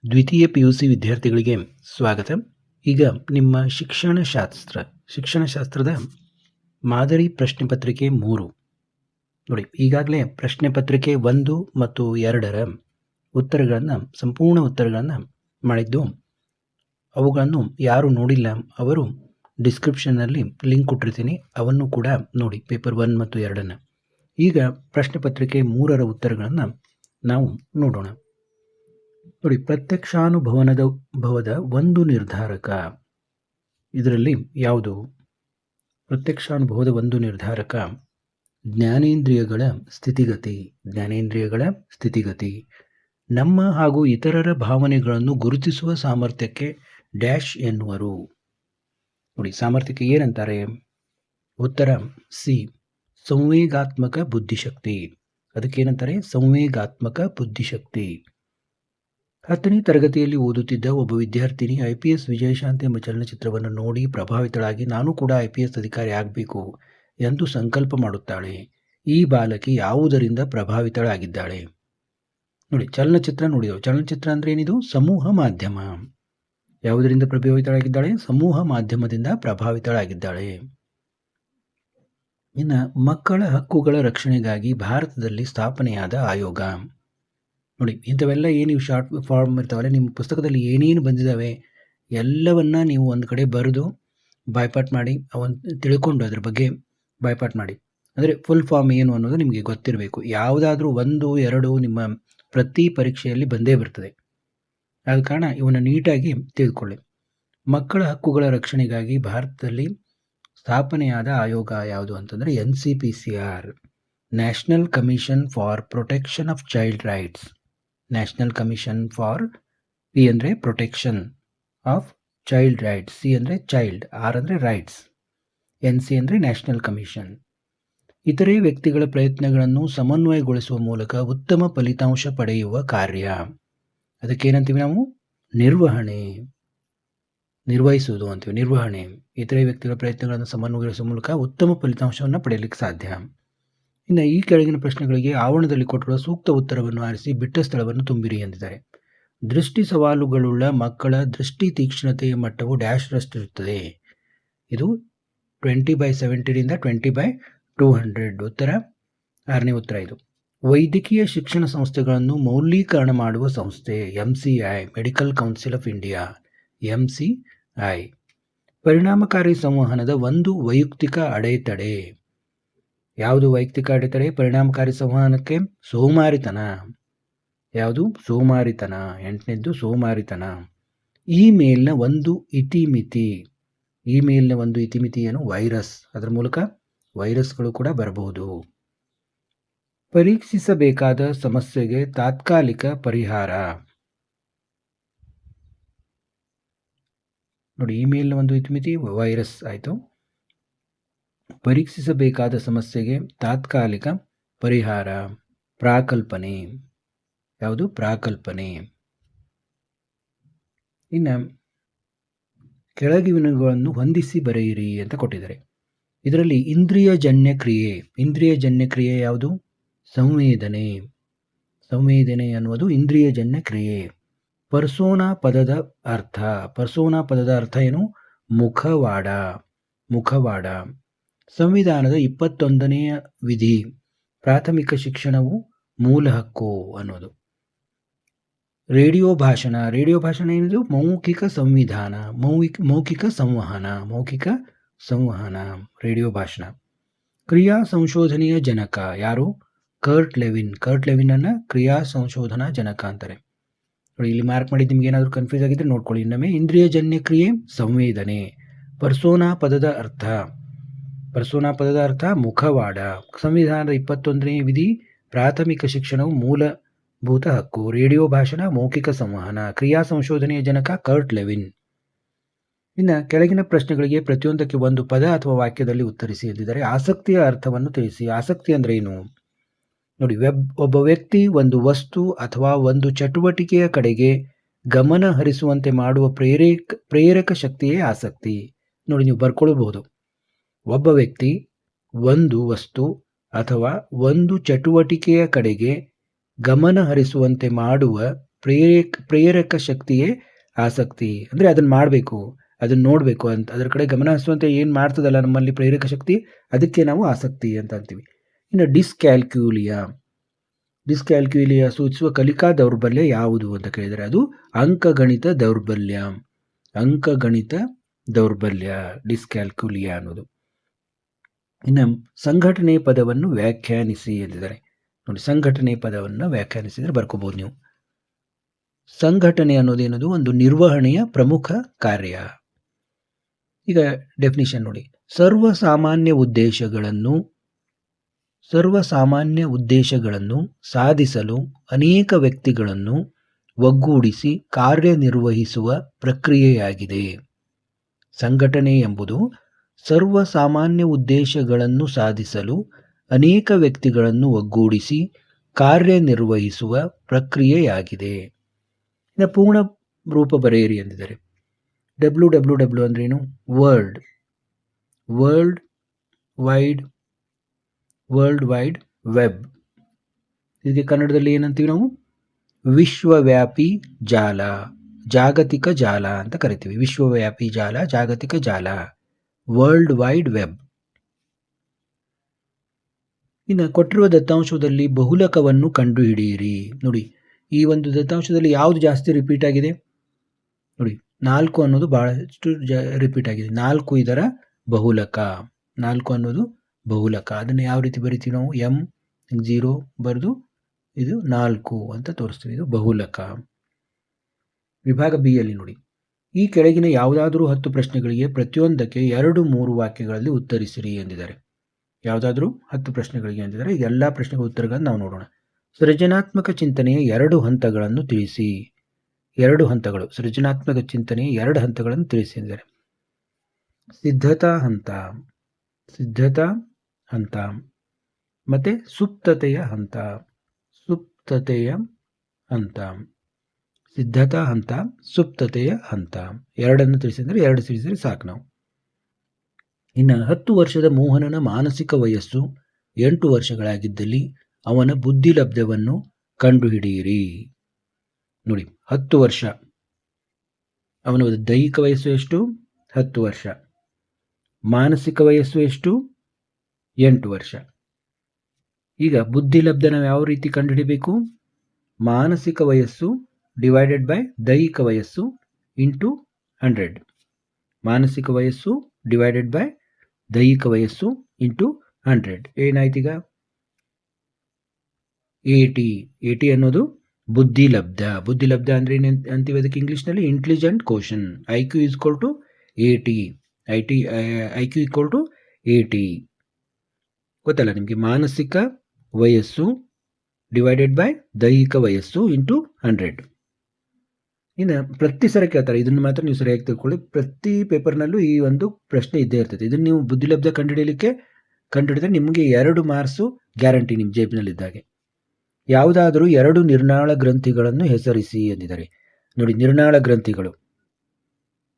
ದ್ವಿತೀಯ PUC ವಿದ್ಯಾರ್ಥಿಗಳಿಗೆ ಸ್ವಾಗತ. ಈಗ ನಿಮ್ಮ ಶಿಕ್ಷಣಶಾಸ್ತ್ರದ ಮಾದರಿ ಪ್ರಶ್ನೆ ಪತ್ರಿಕೆ 3 ನೋಡಿ. ಈಗಾಗಲೇ ಪ್ರಶ್ನೆ ಪತ್ರಿಕೆ 1 ಮತ್ತು 2ರ ಸಂಪೂರ್ಣ ಉತ್ತರಗಳನ್ನು ಮಾಡಿದ್ದು. ಅವುಗಳನ್ನು ಯಾರು ನೋಡಿಲ್ಲ ಅವರು ಡಿಸ್ಕ್ರಿಪ್ಷನ್ನಲ್ಲಿ ಲಿಂಕ್ ಕೊಟ್ಟಿರ್ತೀನಿ, ಅವನ್ನು ಕೂಡ ನೋಡಿ, ಪೇಪರ್ 1 ಮತ್ತು 2. ಈಗ ಪ್ರಶ್ನೆ ಪತ್ರಿಕೆ 3ರ ಉತ್ತರಗಳನ್ನು ನಾವು ನೋಡೋಣ. ನೋಡಿ, ಪ್ರತ್ಯಕ್ಷಾನುಭವದ ಒಂದು ನಿರ್ಧಾರಕ. ಇದರಲ್ಲಿ ಯಾವುದು? ಪ್ರತ್ಯಕ್ಷಾನುಭವದ ಒಂದು ನಿರ್ಧಾರಕ ಜ್ಞಾನೇಂದ್ರಿಯಗಳ ಸ್ಥಿತಿಗತಿ. ನಮ್ಮ ಹಾಗೂ ಇತರರ ಭಾವನೆಗಳನ್ನು ಗುರುತಿಸುವ ಸಾಮರ್ಥ್ಯಕ್ಕೆ ಡ್ಯಾಶ್ ಎನ್ನುವರು. ನೋಡಿ, ಸಾಮರ್ಥ್ಯಕ್ಕೆ ಏನಂತಾರೆ? ಉತ್ತರ ಸಿ, ಸಂವೇಗಾತ್ಮಕ ಬುದ್ಧಿಶಕ್ತಿ. ಅದಕ್ಕೇನಂತಾರೆ? ಸಂವೇಗಾತ್ಮಕ ಬುದ್ಧಿಶಕ್ತಿ. 10ನೇ ತರಗತಿಯಲ್ಲಿ ಓದುತ್ತಿದ್ದ ಒಬ್ಬ ವಿದ್ಯಾರ್ಥಿನಿ IPS ವಿಜಯಶಾಂತಿ ಎಂಬ ಚಲನಚಿತ್ರವನ್ನು ನೋಡಿ ಪ್ರಭಾವಿತಳಾಗಿ ನಾನು ಕೂಡ IPS ಅಧಿಕಾರಿ ಆಗಬೇಕು ಎಂದು ಸಂಕಲ್ಪ ಮಾಡುತ್ತಾಳೆ. ಈ ಬಾಲಕಿ ಯಾವುದರಿಂದ ಪ್ರಭಾವಿತಳಾಗಿದ್ದಾಳೆ? ನೋಡಿ, ಚಲನಚಿತ್ರ ನೋಡಿದೆವು. ಚಲನಚಿತ್ರ ಅಂದರೆ ಏನಿದು? ಸಮೂಹ ಮಾಧ್ಯಮ. ಯಾವುದರಿಂದ ಪ್ರಭಾವಿತಳಾಗಿದ್ದಾಳೆ? ಸಮೂಹ ಮಾಧ್ಯಮದಿಂದ ಪ್ರಭಾವಿತಳಾಗಿದ್ದಾಳೆ. ಇನ್ನು ಮಕ್ಕಳ ಹಕ್ಕುಗಳ ರಕ್ಷಣೆಗಾಗಿ ಭಾರತದಲ್ಲಿ ಸ್ಥಾಪನೆಯಾದ ಆಯೋಗ. ನೋಡಿ, ಇಂಥವೆಲ್ಲ ಏನು ಶಾರ್ಟ್ ಫಾರ್ಮ್ ಇರ್ತಾವಲ್ಲ, ನಿಮ್ಮ ಪುಸ್ತಕದಲ್ಲಿ ಏನೇನು ಬಂದಿದ್ದಾವೆ ಎಲ್ಲವನ್ನ ನೀವು ಒಂದು ಕಡೆ ಬರೆದು ಬಾಯ್ಪಾಟ್ ಮಾಡಿ ಅವನ್ನ ತಿಳ್ಕೊಂಡು ಅದ್ರ ಬಗ್ಗೆ ಬಾಯ್ಪಾಟ್ ಮಾಡಿ. ಅಂದರೆ ಫುಲ್ ಫಾರ್ಮ್ ಏನು ಅನ್ನೋದು ನಿಮಗೆ ಗೊತ್ತಿರಬೇಕು. ಯಾವುದಾದ್ರೂ 1, 2 ನಿಮ್ಮ ಪ್ರತಿ ಪರೀಕ್ಷೆಯಲ್ಲಿ ಬಂದೇ ಬರ್ತದೆ. ಆದ ಕಾರಣ ಇವನ್ನ ನೀಟಾಗಿ ತಿಳಿದುಕೊಳ್ಳಿ. ಮಕ್ಕಳ ಹಕ್ಕುಗಳ ರಕ್ಷಣೆಗಾಗಿ ಭಾರತದಲ್ಲಿ ಸ್ಥಾಪನೆಯಾದ ಆಯೋಗ ಯಾವುದು ಅಂತಂದರೆ NCPCR, national commission for protection of child rights. National commission for, P ಅಂದರೆ protection of child rights, C ಅಂದರೆ ಚೈಲ್ಡ್, R ಅಂದರೆ ರೈಟ್ಸ್, NC ಅಂದರೆ ನ್ಯಾಷನಲ್ ಕಮಿಷನ್. ಇತರೆ ವ್ಯಕ್ತಿಗಳ ಪ್ರಯತ್ನಗಳನ್ನು ಸಮನ್ವಯಗೊಳಿಸುವ ಮೂಲಕ ಉತ್ತಮ ಫಲಿತಾಂಶ ಪಡೆಯುವ ಕಾರ್ಯ. ಅದಕ್ಕೇನಂತೀವಿ ನಾವು? ನಿರ್ವಹಿಸುವುದು ಅಂತೀವಿ. ನಿರ್ವಹಣೆ. ಇತರೆ ವ್ಯಕ್ತಿಗಳ ಪ್ರಯತ್ನಗಳನ್ನು ಸಮನ್ವಯಗೊಳಿಸುವ ಮೂಲಕ ಉತ್ತಮ ಫಲಿತಾಂಶವನ್ನು ಪಡೆಯಲಿಕ್ಕೆ ಸಾಧ್ಯ. ಇನ್ನು ಈ ಕೆಳಗಿನ ಪ್ರಶ್ನೆಗಳಿಗೆ ಆವರಣದಲ್ಲಿ ಕೊಟ್ಟಿರುವ ಸೂಕ್ತ ಉತ್ತರವನ್ನು ಆರಿಸಿ ಬಿಟ್ಟ ಸ್ಥಳವನ್ನು ತುಂಬಿರಿ ಎಂದಿದ್ದಾರೆ. ದೃಷ್ಟಿ ಸವಾಲುಗಳುಳ್ಳ ಮಕ್ಕಳ ದೃಷ್ಟಿ ತೀಕ್ಷ್ಣತೆಯ ಮಟ್ಟವು ಡ್ಯಾಶ್ ರಷ್ಟಿರುತ್ತದೆ. ಇದು 20/70 ರಿಂದ 20/200. ಉತ್ತರ 6ನೇ ಉತ್ತರ ಇದು. ವೈದ್ಯಕೀಯ ಶಿಕ್ಷಣ ಸಂಸ್ಥೆಗಳನ್ನು ಮೌಲ್ಯೀಕರಣ ಮಾಡುವ ಸಂಸ್ಥೆ MCI, medical council of India, MCI. ಪರಿಣಾಮಕಾರಿ ಸಂವಹನದ ಒಂದು ವೈಯಕ್ತಿಕ ಅಡೆತಡೆ. ಯಾವುದು ವೈಯಕ್ತಿಕ ಅಡೆತಡೆ ಪರಿಣಾಮಕಾರಿ ಸಂವಹನಕ್ಕೆ? ಸೋಮಾರಿತನ. ಯಾವುದು? ಸೋಮಾರಿತನ. 8ನೇದ್ದು ಸೋಮಾರಿತನ. ಇಮೇಲ್ನ ಒಂದು ಇತಿಮಿತಿ. ಇಮೇಲ್ನ ಒಂದು ಇತಿಮಿತಿ ಏನು? ವೈರಸ್. ಅದರ ಮೂಲಕ ವೈರಸ್ಗಳು ಕೂಡ ಬರಬಹುದು. ಪರೀಕ್ಷಿಸಬೇಕಾದ ಸಮಸ್ಯೆಗೆ ತಾತ್ಕಾಲಿಕ ಪರಿಹಾರ. ನೋಡಿ, ಇಮೇಲ್ನ ಒಂದು ಇತಿಮಿತಿ ವೈರಸ್ ಆಯಿತು. ಪರೀಕ್ಷಿಸಬೇಕಾದ ಸಮಸ್ಯೆಗೆ ತಾತ್ಕಾಲಿಕ ಪರಿಹಾರ ಪ್ರಾಕಲ್ಪನೆ. ಯಾವುದು? ಪ್ರಾಕಲ್ಪನೆ. ಇನ್ನು ಕೆಳಗಿನವುಗಳನ್ನು ಹೊಂದಿಸಿ ಬರೆಯಿರಿ ಅಂತ ಕೊಟ್ಟಿದ್ದಾರೆ. ಇದರಲ್ಲಿ ಇಂದ್ರಿಯಜನ್ಯ ಕ್ರಿಯೆ ಯಾವುದು? ಸಂವೇದನೆ. ಸಂವೇದನೆ ಅನ್ನುವುದು ಇಂದ್ರಿಯಜನ್ಯ ಕ್ರಿಯೆ. ಪರ್ಸೋನಾ ಪದದ ಅರ್ಥ ಏನು? ಮುಖವಾಡ. ಸಂವಿಧಾನದ 21ನೆಯ ವಿಧಿ ಪ್ರಾಥಮಿಕ ಶಿಕ್ಷಣವು ಮೂಲ ಹಕ್ಕು ಅನ್ನೋದು. ರೇಡಿಯೋ ಭಾಷಣ ಏನಿದು? ಮೌಖಿಕ ಸಂವಹನ, ರೇಡಿಯೋ ಭಾಷಣ. ಕ್ರಿಯಾ ಸಂಶೋಧನೆಯ ಜನಕ ಯಾರು? ಕರ್ಟ್ ಲೆವಿನ್ ಅನ್ನ ಕ್ರಿಯಾ ಸಂಶೋಧನಾ ಜನಕ ಅಂತಾರೆ. ನೋಡಿ, ಇಲ್ಲಿ ಮಾರ್ಕ್ ಮಾಡಿದ್ದು ನಿಮ್ಗೆ ಏನಾದರೂ ಕನ್ಫ್ಯೂಸ್ ಆಗಿದ್ರೆ ನೋಡ್ಕೊಳ್ಳಿ ಇನ್ನೊಮ್ಮೆ. ಇಂದ್ರಿಯಜನ್ಯ ಕ್ರಿಯೆ ಸಂವೇದನೆ. ಪರ್ಸೋನಾ ಪದದ ಅರ್ಥ ಮುಖವಾಡ. ಸಂವಿಧಾನದ 21ನೇ ವಿಧಿ ಪ್ರಾಥಮಿಕ ಶಿಕ್ಷಣವು ಮೂಲಭೂತ ಹಕ್ಕು. ರೇಡಿಯೋ ಭಾಷಣ ಮೌಖಿಕ ಸಂವಹನ. ಕ್ರಿಯಾ ಸಂಶೋಧನೆಯ ಜನಕ ಕರ್ಟ್ ಲೆವಿನ್. ಇನ್ನು ಕೆಳಗಿನ ಪ್ರಶ್ನೆಗಳಿಗೆ ಪ್ರತಿಯೊಂದಕ್ಕೆ ಒಂದು ಪದ ಅಥವಾ ವಾಕ್ಯದಲ್ಲಿ ಉತ್ತರಿಸಿ ಎಂದಿದ್ದಾರೆ. ಆಸಕ್ತಿಯ ಅರ್ಥವನ್ನು ತಿಳಿಸಿ. ಆಸಕ್ತಿ ಅಂದ್ರೆ ಏನು? ನೋಡಿ, ಒಬ್ಬ ವ್ಯಕ್ತಿ ಒಂದು ವಸ್ತು ಅಥವಾ ಒಂದು ಚಟುವಟಿಕೆಯ ಕಡೆಗೆ ಗಮನ ಹರಿಸುವಂತೆ ಮಾಡುವ ಪ್ರೇರಕ ಶಕ್ತಿಯೇ ಆಸಕ್ತಿ. ನೋಡಿ, ನೀವು ಬರ್ಕೊಳ್ಬಹುದು. ಒಬ್ಬ ವ್ಯಕ್ತಿ ಒಂದು ವಸ್ತು ಅಥವಾ ಒಂದು ಚಟುವಟಿಕೆಯ ಕಡೆಗೆ ಗಮನ ಹರಿಸುವಂತೆ ಮಾಡುವ ಪ್ರೇರಕ ಶಕ್ತಿಯೇ ಆಸಕ್ತಿ. ಅಂದರೆ ಅದನ್ನು ಮಾಡಬೇಕು, ಅದನ್ನು ನೋಡಬೇಕು ಅಂತ, ಅದರ ಕಡೆ ಗಮನ ಹರಿಸುವಂತೆ ಏನು ಮಾಡ್ತದಲ್ಲ ನಮ್ಮಲ್ಲಿ ಪ್ರೇರಕ ಶಕ್ತಿ, ಅದಕ್ಕೆ ನಾವು ಆಸಕ್ತಿ ಅಂತ ಅಂತೀವಿ. ಇನ್ನು ಡಿಸ್ಕ್ಯಾಲ್ಕ್ಯೂಲಿಯಾ ಸೂಚಿಸುವ ಕಲಿಕಾ ದೌರ್ಬಲ್ಯ ಯಾವುದು ಅಂತ ಕೇಳಿದರೆ ಅದು ಅಂಕಗಣಿತ ದೌರ್ಬಲ್ಯ ಡಿಸ್ಕ್ಯಾಲ್ಕ್ಯೂಲಿಯಾ ಅನ್ನೋದು. ಇನ್ನು ಸಂಘಟನೆ ಪದವನ್ನು ವ್ಯಾಖ್ಯಾನಿಸಿ ಎಂದಿದ್ದಾರೆ. ನೋಡಿ, ಸಂಘಟನೆ ಪದವನ್ನು ವ್ಯಾಖ್ಯಾನಿಸಿದರೆ ಬರ್ಕೋಬಹುದು ನೀವು. ಸಂಘಟನೆ ಅನ್ನೋದೇನದು ಒಂದು ನಿರ್ವಹಣೆಯ ಪ್ರಮುಖ ಕಾರ್ಯ. ಈಗ ಡೆಫಿನಿಷನ್ ನೋಡಿ, ಸರ್ವಸಾಮಾನ್ಯ ಉದ್ದೇಶಗಳನ್ನು ಸಾಧಿಸಲು ಅನೇಕ ವ್ಯಕ್ತಿಗಳನ್ನು ಒಗ್ಗೂಡಿಸಿ ಕಾರ್ಯನಿರ್ವಹಿಸುವ ಪ್ರಕ್ರಿಯೆಯಾಗಿದೆ. ಸಂಘಟನೆ ಎಂಬುದು ಸರ್ವಸಾಮಾನ್ಯ ಉದ್ದೇಶಗಳನ್ನು ಸಾಧಿಸಲು ಅನೇಕ ವ್ಯಕ್ತಿಗಳನ್ನು ಒಗ್ಗೂಡಿಸಿ ಕಾರ್ಯನಿರ್ವಹಿಸುವ ಪ್ರಕ್ರಿಯೆಯಾಗಿದೆ. ಇನ್ನು ಪೂರ್ಣ ರೂಪ ಬರೆಯಿರಿ ಎಂದಿದ್ದಾರೆ. WWW ಅಂದ್ರೇನು? World wide web. ಇದಕ್ಕೆ ಕನ್ನಡದಲ್ಲಿ ಏನಂತೀವಿ ನಾವು? ವಿಶ್ವವ್ಯಾಪಿ ಜಾಲ, ಜಾಗತಿಕ ಜಾಲ ಅಂತ ಕರಿತೀವಿ. ವಿಶ್ವವ್ಯಾಪಿ ಜಾಲ, ಜಾಗತಿಕ ಜಾಲ, ವರ್ಲ್ಡ್ ವೈಡ್ ವೆಬ್. ಇನ್ನು ಕೊಟ್ಟಿರುವ ದತ್ತಾಂಶದಲ್ಲಿ ಬಹುಲಕವನ್ನು ಕಂಡುಹಿಡಿಯಿರಿ. ನೋಡಿ, ಈ ಒಂದು ದತ್ತಾಂಶದಲ್ಲಿ ಯಾವುದು ಜಾಸ್ತಿ ರಿಪೀಟ್ ಆಗಿದೆ? ನೋಡಿ, 4 ಅನ್ನೋದು ಬಹಳಷ್ಟು ರಿಪೀಟ್ ಆಗಿದೆ. 4 ಇದರ ಬಹುಲಕ. 4 ಅನ್ನೋದು ಬಹುಲಕ. ಅದನ್ನು ಯಾವ ರೀತಿ ಬರಿತೀವಿ ನಾವು? M0 ಬರೆದು ಇದು 4 ಅಂತ ತೋರಿಸ್ತೀವಿ. ಇದು ಬಹುಲಕ. ವಿಭಾಗ ಬಿ ಯಲ್ಲಿ ನೋಡಿ, ಈ ಕೆಳಗಿನ ಯಾವುದಾದರೂ 10 ಪ್ರಶ್ನೆಗಳಿಗೆ ಪ್ರತಿಯೊಂದಕ್ಕೆ 2-3 ವಾಕ್ಯಗಳಲ್ಲಿ ಉತ್ತರಿಸಿರಿ ಎಂದಿದ್ದಾರೆ. ಯಾವುದಾದ್ರೂ 10 ಪ್ರಶ್ನೆಗಳಿಗೆ ಎಂದಿದ್ದಾರೆ. ಇದೆಲ್ಲ ಪ್ರಶ್ನೆಗಳ ಉತ್ತರಗಳನ್ನು ನಾವು ನೋಡೋಣ. ಸೃಜನಾತ್ಮಕ ಚಿಂತನೆಯ 2 ಹಂತಗಳನ್ನು ತಿಳಿಸಿ. 2 ಹಂತಗಳು, ಸೃಜನಾತ್ಮಕ ಚಿಂತನೆಯ 2 ಹಂತಗಳನ್ನು ತಿಳಿಸಿ ಎಂದಿದ್ದಾರೆ. ಸಿದ್ಧತಾ ಹಂತ ಮತ್ತು ಸುಪ್ತತೆಯ ಹಂತ. ಸಿದ್ಧತಾ ಹಂತ, ಸುಪ್ತತೆಯ ಹಂತ ಎರಡನ್ನು ತಿಳಿಸಿದರೆ 2 ತಿಳಿಸಿದರೆ ಸಾಕು ನಾವು. ಇನ್ನು 10 ವರ್ಷದ ಮೋಹನನ ಮಾನಸಿಕ ವಯಸ್ಸು 8 ವರ್ಷಗಳಾಗಿದ್ದಲ್ಲಿ ಅವನ ಬುದ್ಧಿಲಬ್ಧವನ್ನು ಕಂಡುಹಿಡಿಯಿರಿ. ನೋಡಿ, 10 ವರ್ಷ. ಅವನ ದೈಹಿಕ ವಯಸ್ಸು ಎಷ್ಟು? 10 ವರ್ಷ. ಮಾನಸಿಕ ವಯಸ್ಸು ಎಷ್ಟು? 8 ವರ್ಷ. ಈಗ ಬುದ್ಧಿಲಬ್ಧ ನಾವು ಯಾವ ರೀತಿ ಕಂಡುಹಿಡಿಬೇಕು? ಮಾನಸಿಕ ವಯಸ್ಸು ಡಿವೈಡೆಡ್ ಬೈ ದೈಹಿಕ ವಯಸ್ಸು ಇಂಟು 100. ಮಾನಸಿಕ ವಯಸ್ಸು ಡಿವೈಡೆಡ್ ಬೈ ದೈಹಿಕ ವಯಸ್ಸು ಇಂಟು 100 ಏನಾಯ್ತೀಗ? 80 ಅನ್ನೋದು ಬುದ್ಧಿಲಬ್ಧ. ಬುದ್ಧಿಲಬ್ಧ ಅಂದರೆ ಏನು ಅಂತೀವಿ ಅದಕ್ಕೆ ಇಂಗ್ಲೀಷ್ನಲ್ಲಿ? Intelligent question. IQ = 80. IQ = 80 ಗೊತ್ತಲ್ಲ ನಿಮಗೆ? ಮಾನಸಿಕ ವಯಸ್ಸು ಡಿವೈಡೆಡ್ ಬೈ ದೈಹಿಕ ವಯಸ್ಸು ಇಂಟು 100. ಇನ್ನು ಪ್ರತಿ ಸಲ ಕೇಳ್ತಾರೆ, ಇದನ್ನು ಮಾತ್ರ ನೀವು ಸರಿಯಾಗಿ ತಿಳ್ಕೊಳ್ಳಿ. ಪ್ರತಿ ಪೇಪರ್ನಲ್ಲೂ ಈ ಒಂದು ಪ್ರಶ್ನೆ ಇದ್ದೇ ಇರ್ತದೆ. ಇದನ್ನು ನೀವು ಬುದ್ಧಿಲಬ್ಧ ಕಂಡುಹಿಡಿದ್ರೆ ನಿಮಗೆ 2 ಮಾರ್ಕ್ಸು ಗ್ಯಾರಂಟಿ ನಿಮ್ಮ ಜೇಬಿನಲ್ಲಿದ್ದಾಗೆ. ಯಾವುದಾದರೂ 2 ನಿರ್ನಾಳ ಗ್ರಂಥಿಗಳನ್ನು ಹೆಸರಿಸಿ ಎಂದಿದ್ದಾರೆ. ನೋಡಿ, ನಿರ್ನಾಳ ಗ್ರಂಥಿಗಳು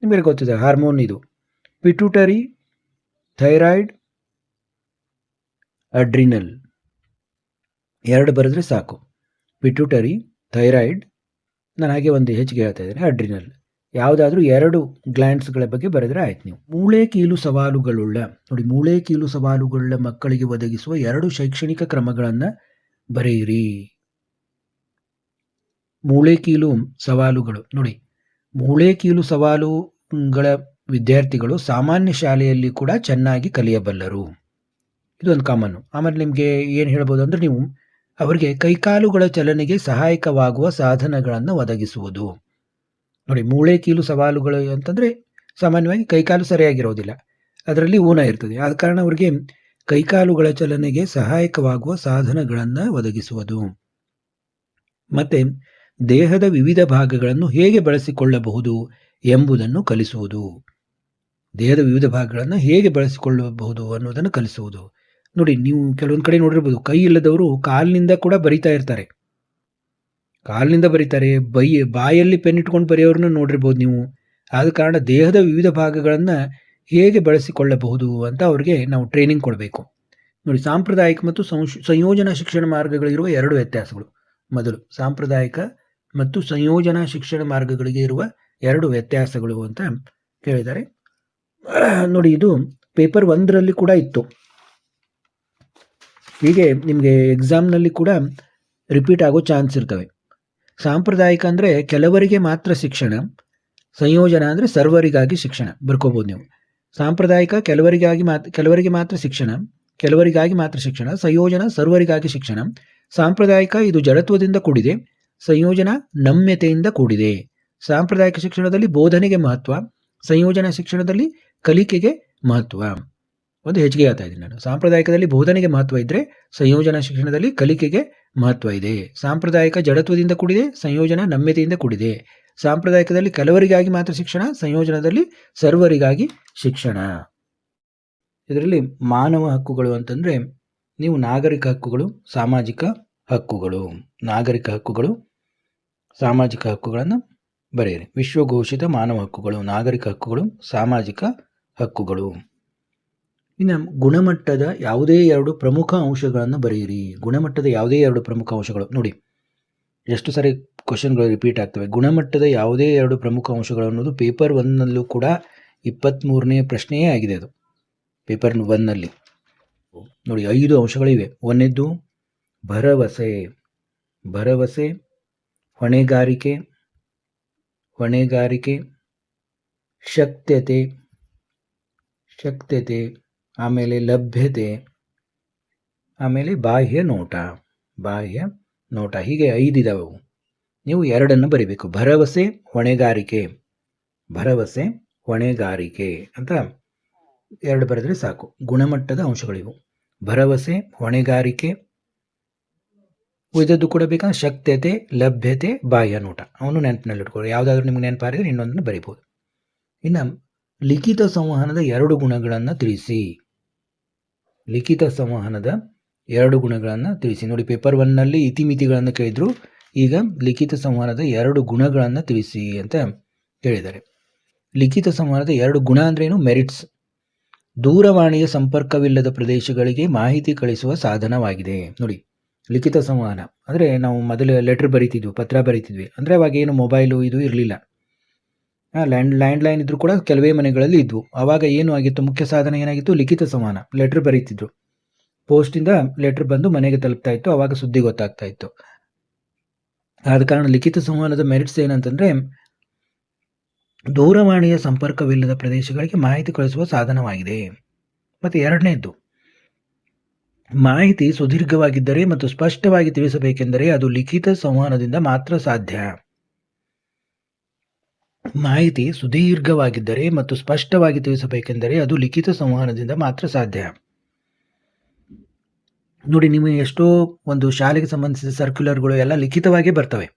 ನಿಮಗೆ ಗೊತ್ತಿದೆ, ಹಾರ್ಮೋನ್. ಇದು ಪಿಟ್ಯೂಟರಿ, ಥೈರಾಯ್ಡ್, ಅಡ್ರಿನಲ್. 2 ಬರೆದ್ರೆ ಸಾಕು. ಪಿಟ್ಯೂಟರಿ, ಥೈರಾಯ್ಡ್, ನಾನು ಹಾಗೆ ಒಂದು ಹೆಚ್ಚಿಗೆ ಹೇಳ್ತಾ ಇದ್ದೇನೆ, ಅಡ್ರಿನಲ್. ಯಾವುದಾದ್ರೂ 2 ಗ್ಲ್ಯಾಂಡ್ಸ್ಗಳ ಬಗ್ಗೆ ಬರೆದ್ರೆ ಆಯ್ತು ನೀವು. ಮೂಳೆ ಕೀಲು ಸವಾಲುಗಳುಳ್ಳ ಮಕ್ಕಳಿಗೆ ಒದಗಿಸುವ 2 ಶೈಕ್ಷಣಿಕ ಕ್ರಮಗಳನ್ನು ಬರೆಯಿರಿ. ಮೂಳೆ ಕೀಲು ಸವಾಲುಗಳು. ನೋಡಿ, ಮೂಳೆ ಕೀಲು ಸವಾಲುಗಳ ವಿದ್ಯಾರ್ಥಿಗಳು ಸಾಮಾನ್ಯ ಶಾಲೆಯಲ್ಲಿ ಕೂಡ ಚೆನ್ನಾಗಿ ಕಲಿಯಬಲ್ಲರು. ಇದೊಂದು ಕಾಮನ್ನು. ಆಮೇಲೆ ನಿಮಗೆ ಏನು ಹೇಳ್ಬೋದು ಅಂದರೆ, ನೀವು ಅವರಿಗೆ ಕೈಕಾಲುಗಳ ಚಲನೆಗೆ ಸಹಾಯಕವಾಗುವ ಸಾಧನಗಳನ್ನು ಒದಗಿಸುವುದು. ನೋಡಿ, ಮೂಳೆ ಕೀಲು ಸವಾಲುಗಳು ಅಂತಂದರೆ ಸಾಮಾನ್ಯವಾಗಿ ಕೈಕಾಲು ಸರಿಯಾಗಿರೋದಿಲ್ಲ, ಅದರಲ್ಲಿ ಊನ ಇರ್ತದೆ. ಆದ ಕಾರಣ ಅವರಿಗೆ ಕೈಕಾಲುಗಳ ಚಲನೆಗೆ ಸಹಾಯಕವಾಗುವ ಸಾಧನಗಳನ್ನು ಒದಗಿಸುವುದು. ಮತ್ತು ದೇಹದ ವಿವಿಧ ಭಾಗಗಳನ್ನು ಹೇಗೆ ಬಳಸಿಕೊಳ್ಳಬಹುದು ಎಂಬುದನ್ನು ಕಲಿಸುವುದು. ದೇಹದ ವಿವಿಧ ಭಾಗಗಳನ್ನು ಹೇಗೆ ಬಳಸಿಕೊಳ್ಳಬಹುದು ಅನ್ನೋದನ್ನು ಕಲಿಸುವುದು. ನೋಡಿ, ನೀವು ಕೆಲವೊಂದು ಕಡೆ ನೋಡಿರ್ಬೋದು, ಕೈ ಇಲ್ಲದವರು ಕಾಲಿನಿಂದ ಕೂಡ ಬರಿತಾ ಇರ್ತಾರೆ. ಬಾಯಲ್ಲಿ ಪೆನ್ ಇಟ್ಕೊಂಡು ಬರೆಯೋರನ್ನ ನೋಡಿರ್ಬೋದು ನೀವು. ಆದ ಕಾರಣ ದೇಹದ ವಿವಿಧ ಭಾಗಗಳನ್ನು ಹೇಗೆ ಬಳಸಿಕೊಳ್ಳಬಹುದು ಅಂತ ಅವ್ರಿಗೆ ನಾವು ಟ್ರೈನಿಂಗ್ ಕೊಡಬೇಕು. ನೋಡಿ, ಸಾಂಪ್ರದಾಯಿಕ ಮತ್ತು ಸಂಯೋಜನಾ ಶಿಕ್ಷಣ ಮಾರ್ಗಗಳಿರುವ 2 ವ್ಯತ್ಯಾಸಗಳು. ಮೊದಲು ಸಾಂಪ್ರದಾಯಿಕ ಮತ್ತು ಸಂಯೋಜನಾ ಶಿಕ್ಷಣ ಮಾರ್ಗಗಳಿಗೆ ಇರುವ 2 ವ್ಯತ್ಯಾಸಗಳು ಅಂತ ಕೇಳಿದ್ದಾರೆ. ನೋಡಿ, ಇದು ಪೇಪರ್ 1ರಲ್ಲಿ ಕೂಡ ಇತ್ತು. ಹೀಗೆ ನಿಮಗೆ ಎಕ್ಸಾಮ್ನಲ್ಲಿ ಕೂಡ ರಿಪೀಟ್ ಆಗೋ ಚಾನ್ಸ್ ಇರ್ತವೆ. ಸಾಂಪ್ರದಾಯಿಕ ಅಂದರೆ ಕೆಲವರಿಗೆ ಮಾತ್ರ ಶಿಕ್ಷಣ, ಸಂಯೋಜನಾ ಅಂದರೆ ಸರ್ವರಿಗಾಗಿ ಶಿಕ್ಷಣ ಬರ್ಕೋಬೋದು ನೀವು. ಸಾಂಪ್ರದಾಯಿಕ ಕೆಲವರಿಗೆ ಮಾತ್ರ ಶಿಕ್ಷಣ, ಕೆಲವರಿಗಾಗಿ ಮಾತ್ರ ಶಿಕ್ಷಣ. ಸಂಯೋಜನಾ ಸರ್ವರಿಗಾಗಿ ಶಿಕ್ಷಣ. ಸಾಂಪ್ರದಾಯಿಕ ಇದು ಜಡತ್ವದಿಂದ ಕೂಡಿದೆ, ಸಂಯೋಜನಾ ನಮ್ಯತೆಯಿಂದ ಕೂಡಿದೆ. ಸಾಂಪ್ರದಾಯಿಕ ಶಿಕ್ಷಣದಲ್ಲಿ ಬೋಧನೆಗೆ ಮಹತ್ವ, ಸಂಯೋಜನಾ ಶಿಕ್ಷಣದಲ್ಲಿ ಕಲಿಕೆಗೆ ಮಹತ್ವ. ಒಂದು ಹೆಚ್ಚಿಗೆ ಹೇಳ್ತಾ ಇದ್ದೀನಿ ನಾನು. ಸಾಂಪ್ರದಾಯಿಕದಲ್ಲಿ ಬೋಧನೆಗೆ ಮಹತ್ವ ಇದ್ದರೆ ಸಂಯೋಜನಾ ಶಿಕ್ಷಣದಲ್ಲಿ ಕಲಿಕೆಗೆ ಮಹತ್ವ ಇದೆ. ಸಾಂಪ್ರದಾಯಿಕ ಜಡತ್ವದಿಂದ ಕೂಡಿದೆ, ಸಂಯೋಜನಾ ನಮ್ಯತೆಯಿಂದ ಕೂಡಿದೆ. ಸಾಂಪ್ರದಾಯಿಕದಲ್ಲಿ ಕೆಲವರಿಗಾಗಿ ಮಾತ್ರ ಶಿಕ್ಷಣ, ಸಂಯೋಜನದಲ್ಲಿ ಸರ್ವರಿಗಾಗಿ ಶಿಕ್ಷಣ. ಇದರಲ್ಲಿ ಮಾನವ ಹಕ್ಕುಗಳು ಅಂತಂದರೆ ನೀವು ನಾಗರಿಕ ಹಕ್ಕುಗಳು, ಸಾಮಾಜಿಕ ಹಕ್ಕುಗಳು, ನಾಗರಿಕ ಹಕ್ಕುಗಳು, ಸಾಮಾಜಿಕ ಹಕ್ಕುಗಳನ್ನು ಬರೆಯಿರಿ. ವಿಶ್ವಘೋಷಿತ ಮಾನವ ಹಕ್ಕುಗಳು, ನಾಗರಿಕ ಹಕ್ಕುಗಳು, ಸಾಮಾಜಿಕ ಹಕ್ಕುಗಳು. ಇನ್ನು ಗುಣಮಟ್ಟದ ಯಾವುದೇ 2 ಪ್ರಮುಖ ಅಂಶಗಳನ್ನು ಬರೆಯಿರಿ. ಗುಣಮಟ್ಟದ ಯಾವುದೇ 2 ಪ್ರಮುಖ ಅಂಶಗಳು. ನೋಡಿ ಎಷ್ಟು ಸರಿ ಕ್ವಶನ್ಗಳು ರಿಪೀಟ್ ಆಗ್ತವೆ. ಗುಣಮಟ್ಟದ ಯಾವುದೇ 2 ಪ್ರಮುಖ ಅಂಶಗಳು ಅನ್ನೋದು ಪೇಪರ್ 1ನಲ್ಲೂ ಕೂಡ 23ನೇ ಪ್ರಶ್ನೆಯೇ ಆಗಿದೆ. ಅದು ಪೇಪರ್ 1ನಲ್ಲಿ ನೋಡಿ 5 ಅಂಶಗಳಿವೆ. ಒಂದನೇದ್ದು ಭರವಸೆ, ಭರವಸೆ, ಹೊಣೆಗಾರಿಕೆ, ಹೊಣೆಗಾರಿಕೆ, ಶಕ್ತತೆ, ಶಕ್ತತೆ, ಆಮೇಲೆ ಲಭ್ಯತೆ, ಆಮೇಲೆ ಬಾಹ್ಯ ನೋಟ, ಬಾಹ್ಯ ನೋಟ. ಹೀಗೆ 5 ಇದಾವೆ. ನೀವು 2 ಬರಿಬೇಕು. ಭರವಸೆ, ಹೊಣೆಗಾರಿಕೆ, ಭರವಸೆ, ಹೊಣೆಗಾರಿಕೆ ಅಂತ 2 ಬರೆದರೆ ಸಾಕು. ಗುಣಮಟ್ಟದ ಅಂಶಗಳಿವು. ಭರವಸೆ, ಹೊಣೆಗಾರಿಕೆ, ಉಳಿದದ್ದು ಕೂಡ ಬೇಕಾ ಶಕ್ತತೆ, ಲಭ್ಯತೆ, ಬಾಹ್ಯ ನೋಟ. ಅವನು ನೆನಪಿನಲ್ಲಿ ಇಟ್ಕೊಳ್ಳಿ. ಯಾವುದಾದ್ರೂ ನಿಮ್ಗೆ ನೆನಪಾರಿದ್ರೆ ಇನ್ನೊಂದನ್ನು ಬರಿಬೋದು. ಇನ್ನು ಲಿಖಿತ ಸಂವಹನದ 2 ಗುಣಗಳನ್ನು ತಿಳಿಸಿ. ಲಿಖಿತ ಸಂವಹನದ 2 ಗುಣಗಳನ್ನು ತಿಳಿಸಿ. ನೋಡಿ ಪೇಪರ್ 1ನಲ್ಲಿ ಇತಿಮಿತಿಗಳನ್ನು ಕೇಳಿದ್ರು, ಈಗ ಲಿಖಿತ ಸಂವಹನದ 2 ಗುಣಗಳನ್ನು ತಿಳಿಸಿ ಅಂತ ಹೇಳಿದ್ದಾರೆ. ಲಿಖಿತ ಸಂವಹನದ 2 ಗುಣ ಅಂದ್ರೇನು? ಮೆರಿಟ್ಸ್. ದೂರವಾಣಿಯ ಸಂಪರ್ಕವಿಲ್ಲದ ಪ್ರದೇಶಗಳಿಗೆ ಮಾಹಿತಿ ಕಳಿಸುವ ಸಾಧನವಾಗಿದೆ. ನೋಡಿ ಲಿಖಿತ ಸಂವಹನ ಅಂದರೆ ನಾವು ಮೊದಲು ಲೆಟರ್ ಬರೀತಿದ್ವಿ, ಪತ್ರ ಬರೀತಿದ್ವಿ. ಅಂದರೆ ಅವಾಗ ಏನು ಮೊಬೈಲು ಇದು ಇರಲಿಲ್ಲ. ಲ್ಯಾಂಡ್ಲೈನ್ ಇದ್ರೂ ಕೂಡ ಕೆಲವೇ ಮನೆಗಳಲ್ಲಿ ಇದ್ವು. ಆವಾಗ ಏನು ಆಗಿತ್ತು? ಮುಖ್ಯ ಸಾಧನ ಏನಾಗಿತ್ತು? ಲಿಖಿತ ಸಂವಹನ. ಲೆಟರ್ ಬರೀತಿದ್ರು, ಪೋಸ್ಟಿಂದ ಲೆಟರ್ ಬಂದು ಮನೆಗೆ ತಲುಪ್ತಾ ಇತ್ತು, ಆವಾಗ ಸುದ್ದಿ ಗೊತ್ತಾಗ್ತಾ ಇತ್ತು. ಆದ ಕಾರಣ ಲಿಖಿತ ಸಂವಹನದ ಮೆರಿಟ್ಸ್ ಏನಂತಂದರೆ ದೂರವಾಣಿಯ ಸಂಪರ್ಕವಿಲ್ಲದ ಪ್ರದೇಶಗಳಿಗೆ ಮಾಹಿತಿ ಕಳಿಸುವ ಸಾಧನವಾಗಿದೆ. ಮತ್ತು 2ನೇದ್ದು ಮಾಹಿತಿ ಸುದೀರ್ಘವಾಗಿದ್ದರೆ ಮತ್ತು ಸ್ಪಷ್ಟವಾಗಿ ತಿಳಿಸಬೇಕೆಂದರೆ ಅದು ಲಿಖಿತ ಸಂವಹನದಿಂದ ಮಾತ್ರ ಸಾಧ್ಯ. ಮಾಹಿತಿ ಸುದೀರ್ಘವಾಗಿದ್ದರೆ ಮತ್ತು ಸ್ಪಷ್ಟವಾಗಿ ತಿಳಿಸಬೇಕೆಂದರೆ ಅದು ಲಿಖಿತ ಸಂವಹನದಿಂದ ಮಾತ್ರ ಸಾಧ್ಯ. ನೋಡಿ ನಿಮಗೆ ಎಷ್ಟೋ ಒಂದು ಶಾಲೆಗೆ ಸಂಬಂಧಿಸಿದ ಸರ್ಕ್ಯುಲರ್ಗಳು ಎಲ್ಲ ಲಿಖಿತವಾಗಿ ಬರ್ತವೆ,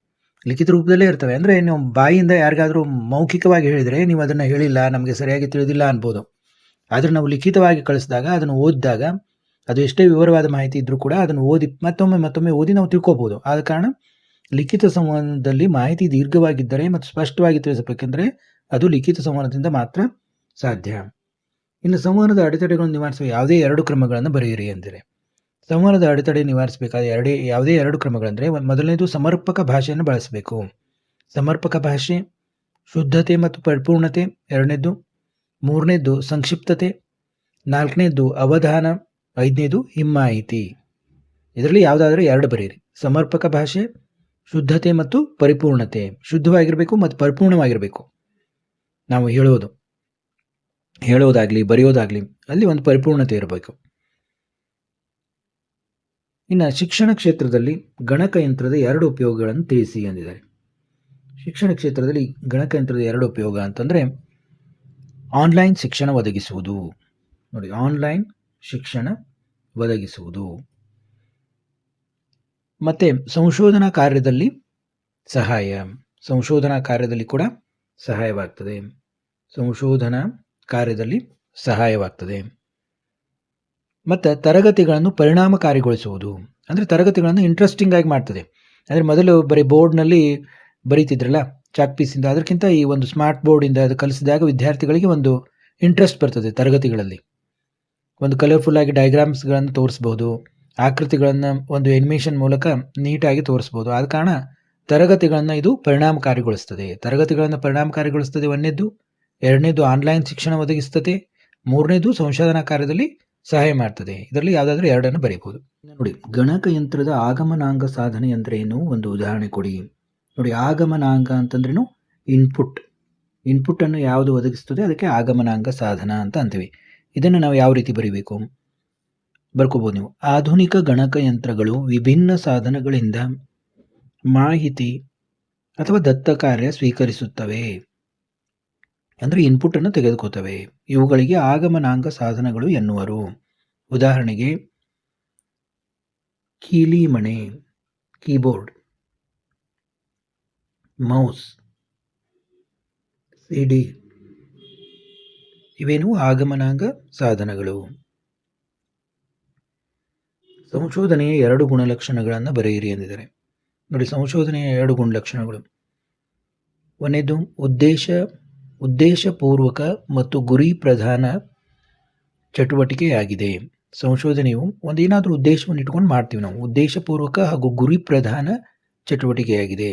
ಲಿಖಿತ ರೂಪದಲ್ಲೇ ಇರ್ತವೆ. ಅಂದರೆ ನೀವು ಬಾಯಿಯಿಂದ ಯಾರಿಗಾದರೂ ಮೌಖಿಕವಾಗಿ ಹೇಳಿದರೆ ನೀವು ಅದನ್ನು ಹೇಳಿಲ್ಲ, ನಮಗೆ ಸರಿಯಾಗಿ ತಿಳಿದಿಲ್ಲ ಅನ್ಬೋದು. ಆದರೆ ನಾವು ಲಿಖಿತವಾಗಿ ಕಳಿಸಿದಾಗ, ಅದನ್ನು ಓದಿದಾಗ, ಅದು ಎಷ್ಟೇ ವಿವರವಾದ ಮಾಹಿತಿ ಇದ್ದರೂ ಕೂಡ ಅದನ್ನು ಓದಿ ಮತ್ತೊಮ್ಮೆ ಓದಿ ನಾವು ತಿಳ್ಕೊಬೋದು. ಆದ ಕಾರಣ ಲಿಖಿತ ಸಂವಹನದಲ್ಲಿ ಮಾಹಿತಿ ದೀರ್ಘವಾಗಿದ್ದರೆ ಮತ್ತು ಸ್ಪಷ್ಟವಾಗಿ ತಿಳಿಸಬೇಕೆಂದರೆ ಅದು ಲಿಖಿತ ಸಂವಹನದಿಂದ ಮಾತ್ರ ಸಾಧ್ಯ. ಇನ್ನು ಸಂವಹನದ ಅಡೆತಡೆಗಳನ್ನು ನಿವಾರಿಸುವ ಯಾವುದೇ 2 ಕ್ರಮಗಳನ್ನು ಬರೆಯಿರಿ ಎಂದರೆ, ಸಂವಹನದ ಅಡೆತಡೆ ನಿವಾರಿಸಬೇಕಾದ ಯಾವುದೇ 2 ಕ್ರಮಗಳಂದರೆ, ಮೊದಲನೇದು ಸಮರ್ಪಕ ಭಾಷೆಯನ್ನು ಬಳಸಬೇಕು. ಸಮರ್ಪಕ ಭಾಷೆ, ಶುದ್ಧತೆ ಮತ್ತು ಪರಿಪೂರ್ಣತೆ 2ನೇದ್ದು. 3ನೇದ್ದು ಸಂಕ್ಷಿಪ್ತತೆ. 4ನೇದ್ದು ಅವಧಾನ. 5ನೇದು ಹಿಮ್ಮಾಹಿತಿ. ಇದರಲ್ಲಿ ಯಾವುದಾದ್ರೂ 2 ಬರೆಯಿರಿ. ಸಮರ್ಪಕ ಭಾಷೆ, ಶುದ್ಧತೆ ಮತ್ತು ಪರಿಪೂರ್ಣತೆ. ಶುದ್ಧವಾಗಿರಬೇಕು ಮತ್ತು ಪರಿಪೂರ್ಣವಾಗಿರಬೇಕು. ನಾವು ಹೇಳೋದಾಗಲಿ ಬರೆಯೋದಾಗಲಿ ಅಲ್ಲಿ ಒಂದು ಪರಿಪೂರ್ಣತೆ ಇರಬೇಕು. ಇನ್ನು ಶಿಕ್ಷಣ ಕ್ಷೇತ್ರದಲ್ಲಿ ಗಣಕಯಂತ್ರದ 2 ಉಪಯೋಗಗಳನ್ನು ತಿಳಿಸಿ ಎಂದಿದ್ದಾರೆ. ಶಿಕ್ಷಣ ಕ್ಷೇತ್ರದಲ್ಲಿ ಗಣಕಯಂತ್ರದ 2 ಉಪಯೋಗ ಅಂತಂದರೆ ಆನ್ಲೈನ್ ಶಿಕ್ಷಣ ಒದಗಿಸುವುದು. ನೋಡಿ, ಆನ್ಲೈನ್ ಶಿಕ್ಷಣ ಒದಗಿಸುವುದು ಮತ್ತು ಸಂಶೋಧನಾ ಕಾರ್ಯದಲ್ಲಿ ಸಹಾಯ. ಸಂಶೋಧನಾ ಕಾರ್ಯದಲ್ಲಿ ಕೂಡ ಸಹಾಯವಾಗ್ತದೆ. ಸಂಶೋಧನಾ ಕಾರ್ಯದಲ್ಲಿ ಸಹಾಯವಾಗ್ತದೆ. ಮತ್ತು ತರಗತಿಗಳನ್ನು ಪರಿಣಾಮಕಾರಿಗೊಳಿಸುವುದು. ಅಂದರೆ ತರಗತಿಗಳನ್ನು ಇಂಟ್ರೆಸ್ಟಿಂಗ್ ಆಗಿ ಮಾಡ್ತದೆ. ಅಂದರೆ ಮೊದಲು ಬರೀ ಬೋರ್ಡ್ನಲ್ಲಿ ಬರೀತಿದ್ರಲ್ಲ ಚಾಕ್ ಪೀಸಿಂದ, ಅದಕ್ಕಿಂತ ಈ ಒಂದು ಸ್ಮಾರ್ಟ್ ಬೋರ್ಡಿಂದ ಅದು ಕಲಿಸಿದಾಗ ವಿದ್ಯಾರ್ಥಿಗಳಿಗೆ ಒಂದು ಇಂಟ್ರೆಸ್ಟ್ ಬರ್ತದೆ. ತರಗತಿಗಳಲ್ಲಿ ಒಂದು ಕಲರ್ಫುಲ್ಲಾಗಿ ಡಯಾಗ್ರಾಮ್ಸ್ಗಳನ್ನು ತೋರಿಸ್ಬೋದು, ಆಕೃತಿಗಳನ್ನು ಒಂದು ಎನಿಮೇಷನ್ ಮೂಲಕ ನೀಟಾಗಿ ತೋರಿಸ್ಬೋದು. ಆದ ಕಾರಣ ತರಗತಿಗಳನ್ನು ಇದು ಪರಿಣಾಮಕಾರಿಗೊಳಿಸ್ತದೆ. ತರಗತಿಗಳನ್ನು ಪರಿಣಾಮಕಾರಿಗೊಳಿಸ್ತದೆ ಒಂದನೇದು. ಎರಡನೇದು ಆನ್ಲೈನ್ ಶಿಕ್ಷಣ ಒದಗಿಸ್ತದೆ. ಮೂರನೇದು ಸಂಶೋಧನಾ ಕಾರ್ಯದಲ್ಲಿ ಸಹಾಯ ಮಾಡ್ತದೆ. ಇದರಲ್ಲಿ ಯಾವುದಾದ್ರೂ ಎರಡನ್ನು ಬರೀಬಹುದು. ನೋಡಿ, ಗಣಕಯಂತ್ರದ ಆಗಮನಾಂಗ ಸಾಧನೆ ಅಂದ್ರೆ ಏನು, ಒಂದು ಉದಾಹರಣೆ ಕೊಡಿ. ನೋಡಿ, ಆಗಮನಾಂಗ ಅಂತಂದ್ರೇನು, ಇನ್ಪುಟ್ ಅನ್ನು ಯಾವುದು ಒದಗಿಸ್ತದೆ ಅದಕ್ಕೆ ಆಗಮನಾಂಗ ಸಾಧನ ಅಂತ ಅಂತೀವಿ. ಇದನ್ನು ನಾವು ಯಾವ ರೀತಿ ಬರೀಬೇಕು ಬರ್ಕೋಬಹುದು ನೀವು. ಆಧುನಿಕ ಗಣಕಯಂತ್ರಗಳು ವಿಭಿನ್ನ ಸಾಧನಗಳಿಂದ ಮಾಹಿತಿ ಅಥವಾ ದತ್ತ ಕಾರ್ಯ ಸ್ವೀಕರಿಸುತ್ತವೆ, ಅಂದರೆ ಇನ್ಪುಟ್ ಅನ್ನು ತೆಗೆದುಕೋತವೆ. ಇವುಗಳಿಗೆ ಆಗಮನಾಂಗ ಸಾಧನಗಳು ಎನ್ನುವರು. ಉದಾಹರಣೆಗೆ ಕೀಲಿಮಣೆ, ಕೀಬೋರ್ಡ್, ಮೌಸ್, ಸಿಡಿ ಇವೇನು ಆಗಮನಾಂಗ ಸಾಧನಗಳು. ಸಂಶೋಧನೆಯ 2 ಗುಣಲಕ್ಷಣಗಳನ್ನು ಬರೆಯಿರಿ ಎಂದಿದ್ದಾರೆ. ನೋಡಿ, ಸಂಶೋಧನೆಯ 2 ಗುಣಲಕ್ಷಣಗಳು. ಒಂದನೇದು ಉದ್ದೇಶಪೂರ್ವಕ ಮತ್ತು ಗುರಿ ಪ್ರಧಾನ ಚಟುವಟಿಕೆಯಾಗಿದೆ. ಸಂಶೋಧನೆಯು ಒಂದೇನಾದರೂ ಉದ್ದೇಶವನ್ನು ಇಟ್ಕೊಂಡು ಮಾಡ್ತೀವಿ ನಾವು. ಉದ್ದೇಶಪೂರ್ವಕ ಹಾಗೂ ಗುರಿ ಪ್ರಧಾನ ಚಟುವಟಿಕೆಯಾಗಿದೆ.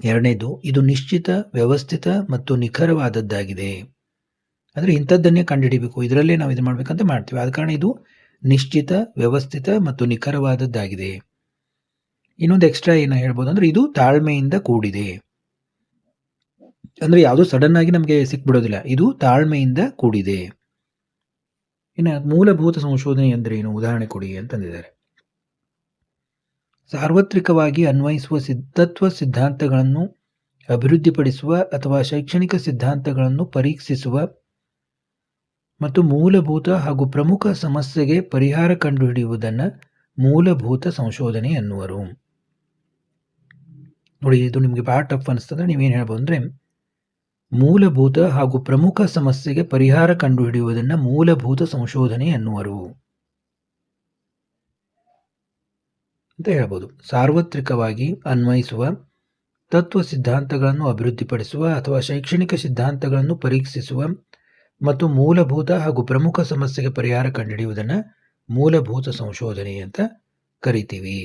ಎರಡನೇದು, ಇದು ನಿಶ್ಚಿತ, ವ್ಯವಸ್ಥಿತ ಮತ್ತು ನಿಖರವಾದದ್ದಾಗಿದೆ. ಅಂದರೆ ಇಂಥದ್ದನ್ನೇ ಕಂಡುಹಿಡಿಬೇಕು, ಇದರಲ್ಲೇ ನಾವು ಇದು ಮಾಡ್ಬೇಕಂತ ಮಾಡ್ತೀವಿ. ಆದ ಕಾರಣ ಇದು ನಿಶ್ಚಿತ, ವ್ಯವಸ್ಥಿತ ಮತ್ತು ನಿಖರವಾದದ್ದಾಗಿದೆ. ಇನ್ನೊಂದು ಎಕ್ಸ್ಟ್ರಾ ಏನು ಹೇಳ್ಬೋದು ಅಂದರೆ ಇದು ತಾಳ್ಮೆಯಿಂದ ಕೂಡಿದೆ. ಅಂದರೆ ಯಾವುದೋ ಸಡನ್ ಆಗಿ ನಮಗೆ ಸಿಕ್ಬಿಡೋದಿಲ್ಲ, ಇದು ತಾಳ್ಮೆಯಿಂದ ಕೂಡಿದೆ. ಇನ್ನು ಮೂಲಭೂತ ಸಂಶೋಧನೆ ಅಂದರೆ ಏನು, ಉದಾಹರಣೆ ಕೊಡಿ ಅಂತಂದಿದ್ದಾರೆ. ಸಾರ್ವತ್ರಿಕವಾಗಿ ಅನ್ವಯಿಸುವ ತತ್ವ ಸಿದ್ಧಾಂತಗಳನ್ನು ಅಭಿವೃದ್ಧಿಪಡಿಸುವ ಅಥವಾ ಶೈಕ್ಷಣಿಕ ಸಿದ್ಧಾಂತಗಳನ್ನು ಪರೀಕ್ಷಿಸುವ ಮತ್ತು ಮೂಲಭೂತ ಹಾಗೂ ಪ್ರಮುಖ ಸಮಸ್ಯೆಗೆ ಪರಿಹಾರ ಕಂಡುಹಿಡಿಯುವುದನ್ನು ಮೂಲಭೂತ ಸಂಶೋಧನೆ ಎನ್ನುವರು. ನೋಡಿ, ಇದು ನಿಮಗೆ ಭಾಳ ಟಫ್ ಅನಿಸ್ತಂದ್ರೆ ನೀವೇನು ಹೇಳ್ಬೋದು ಅಂದರೆ, ಮೂಲಭೂತ ಹಾಗೂ ಪ್ರಮುಖ ಸಮಸ್ಯೆಗೆ ಪರಿಹಾರ ಕಂಡುಹಿಡಿಯುವುದನ್ನು ಮೂಲಭೂತ ಸಂಶೋಧನೆ ಎನ್ನುವರು ಅಂತ ಹೇಳ್ಬೋದು. ಸಾರ್ವತ್ರಿಕವಾಗಿ ಅನ್ವಯಿಸುವ ತತ್ವ ಸಿದ್ಧಾಂತಗಳನ್ನು ಅಭಿವೃದ್ಧಿಪಡಿಸುವ ಅಥವಾ ಶೈಕ್ಷಣಿಕ ಸಿದ್ಧಾಂತಗಳನ್ನು ಪರೀಕ್ಷಿಸುವ ಮತ್ತು ಮೂಲಭೂತ ಹಾಗೂ ಪ್ರಮುಖ ಸಮಸ್ಯೆಗೆ ಪರಿಹಾರ ಕಂಡುಹಿಡಿಯುವುದನ್ನು ಮೂಲಭೂತ ಸಂಶೋಧನೆ ಅಂತ ಕರಿತೀವಿ.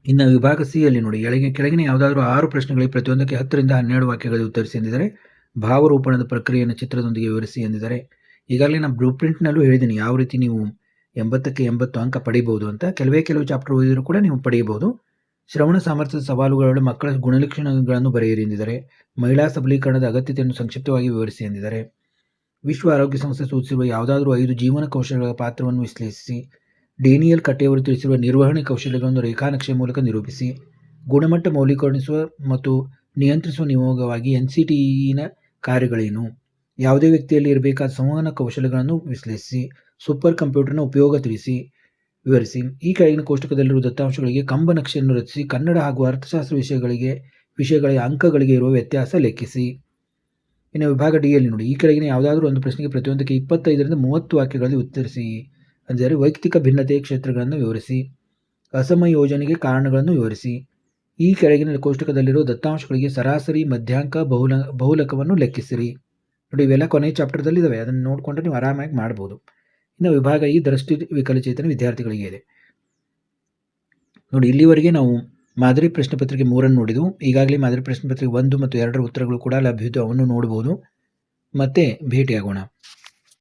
ಇನ್ನು ವಿಭಾಗ ಸಿ ಅಲ್ಲಿ ನೋಡಿ, ಕೆಳಗಿನ ಯಾವುದಾದ್ರೂ 6 ಪ್ರಶ್ನೆಗಳಿಗೆ ಪ್ರತಿಯೊಂದಕ್ಕೆ 10 ರಿಂದ 12 ವಾಕ್ಯಗಳಲ್ಲಿ ಉತ್ತರಿಸಿ ಎಂದಿದ್ದಾರೆ. ಭಾವರೂಪಣದ ಪ್ರಕ್ರಿಯೆಯನ್ನು ಚಿತ್ರದೊಂದಿಗೆ ವಿವರಿಸಿ ಎಂದಿದ್ದಾರೆ. ಈಗಾಗಲೇ ನಾನು ಬ್ಲೂ ಪ್ರಿಂಟ್ನಲ್ಲೂ ಹೇಳಿದ್ದೀನಿ ಯಾವ ರೀತಿ ನೀವು 80ಕ್ಕೆ 80 ಅಂಕ ಪಡಿಬಹುದು ಅಂತ. ಕೆಲವು ಚಾಪ್ಟರ್ ಓದಿದರೂ ಕೂಡ ನೀವು ಪಡೆಯಬಹುದು. ಶ್ರವಣ ಸಾಮರ್ಥ್ಯದ ಸವಾಲುಗಳು, ಮಕ್ಕಳ ಗುಣಲಕ್ಷಣಗಳನ್ನು ಬರೆಯಿರಿ ಎಂದಿದ್ದಾರೆ. ಮಹಿಳಾ ಸಬಲೀಕರಣದ ಅಗತ್ಯತೆಯನ್ನು ಸಂಕ್ಷಿಪ್ತವಾಗಿ ವಿವರಿಸಿ ಎಂದಿದ್ದಾರೆ. ವಿಶ್ವ ಆರೋಗ್ಯ ಸಂಸ್ಥೆ ಸೂಚಿಸಿರುವ ಯಾವುದಾದ್ರೂ 5 ಜೀವನ ಕೌಶಲ್ಯಗಳ ಪಾತ್ರವನ್ನು ವಿಶ್ಲೇಷಿಸಿ. ಡೇನಿಯಲ್ ಕಟ್ಟೆಯವರು ತಿಳಿಸಿರುವ ನಿರ್ವಹಣೆ ಕೌಶಲ್ಯಗಳನ್ನು ರೇಖಾನಕ್ಷೆ ಮೂಲಕ ನಿರೂಪಿಸಿ. ಗುಣಮಟ್ಟ ಮೌಲ್ಯೀಕರಿಸುವ ಮತ್ತು ನಿಯಂತ್ರಿಸುವ ನಿಯೋಗವಾಗಿ NCTEನ ಕಾರ್ಯಗಳೇನು. ಯಾವುದೇ ವ್ಯಕ್ತಿಯಲ್ಲಿ ಇರಬೇಕಾದ ಸಂವಹನ ಕೌಶಲ್ಯಗಳನ್ನು ವಿಶ್ಲೇಷಿಸಿ. ಸೂಪರ್ ಕಂಪ್ಯೂಟರ್ನ ಉಪಯೋಗ ವಿವರಿಸಿ. ಈ ಕೆಳಗಿನ ಕೋಷ್ಟಕದಲ್ಲಿರುವ ದತ್ತಾಂಶಗಳಿಗೆ ಕಂಬ ನಕ್ಷೆಯನ್ನು ರಚಿಸಿ. ಕನ್ನಡ ಹಾಗೂ ಅರ್ಥಶಾಸ್ತ್ರ ವಿಷಯಗಳ ಅಂಕಗಳಿಗೆ ಇರುವ ವ್ಯತ್ಯಾಸ ಲೆಕ್ಕಿಸಿ. ಇನ್ನು ವಿಭಾಗ ಡಿ ಯಲ್ಲಿ ನೋಡಿ, ಈ ಕೆಳಗಿನ ಯಾವುದಾದ್ರೂ ಒಂದು ಪ್ರಶ್ನೆಗೆ ಪ್ರತಿಯೊಂದಕ್ಕೆ 25 ರಿಂದ 30 ವಾಕ್ಯಗಳಲ್ಲಿ ಉತ್ತರಿಸಿ ಅಂದರೆ ವೈಯಕ್ತಿಕ ಭಿನ್ನತೆಯ ಕ್ಷೇತ್ರಗಳನ್ನು ವಿವರಿಸಿ. ಅಸಮಯೋಜನೆಗೆ ಕಾರಣಗಳನ್ನು ವಿವರಿಸಿ. ಈ ಕೆಳಗಿನ ಕೋಷ್ಟಕದಲ್ಲಿರುವ ದತ್ತಾಂಶಗಳಿಗೆ ಸರಾಸರಿ, ಮಧ್ಯಾಂಕ, ಬಹುಲಕವನ್ನು ಲೆಕ್ಕಿಸಿರಿ. ನೋಡಿ, ಇವೆಲ್ಲ ಕೊನೆಯ ಚಾಪ್ಟರ್ದಲ್ಲಿ ಇದಾವೆ, ಅದನ್ನು ನೋಡಿಕೊಂಡ್ರೆ ನೀವು ಆರಾಮಾಗಿ ಮಾಡ್ಬೋದು. ಇನ್ನು ವಿಭಾಗ ಈ ದೃಷ್ಟಿ ವಿಕಲಚೇತನ ವಿದ್ಯಾರ್ಥಿಗಳಿಗೆ ಇದೆ. ನೋಡಿ, ಇಲ್ಲಿವರೆಗೆ ನಾವು ಮಾದರಿ ಪ್ರಶ್ನೆ ಪತ್ರಿಕೆ 3 ನೋಡಿದ್ವು. ಈಗಾಗಲೇ ಮಾದರಿ ಪ್ರಶ್ನೆ ಪತ್ರಿಕೆ 1 ಮತ್ತು 2 ಉತ್ತರಗಳು ಕೂಡ ಲಭ್ಯವಿದ್ದು ಅವನ್ನು ನೋಡಬಹುದು. ಮತ್ತೆ ಭೇಟಿಯಾಗೋಣ.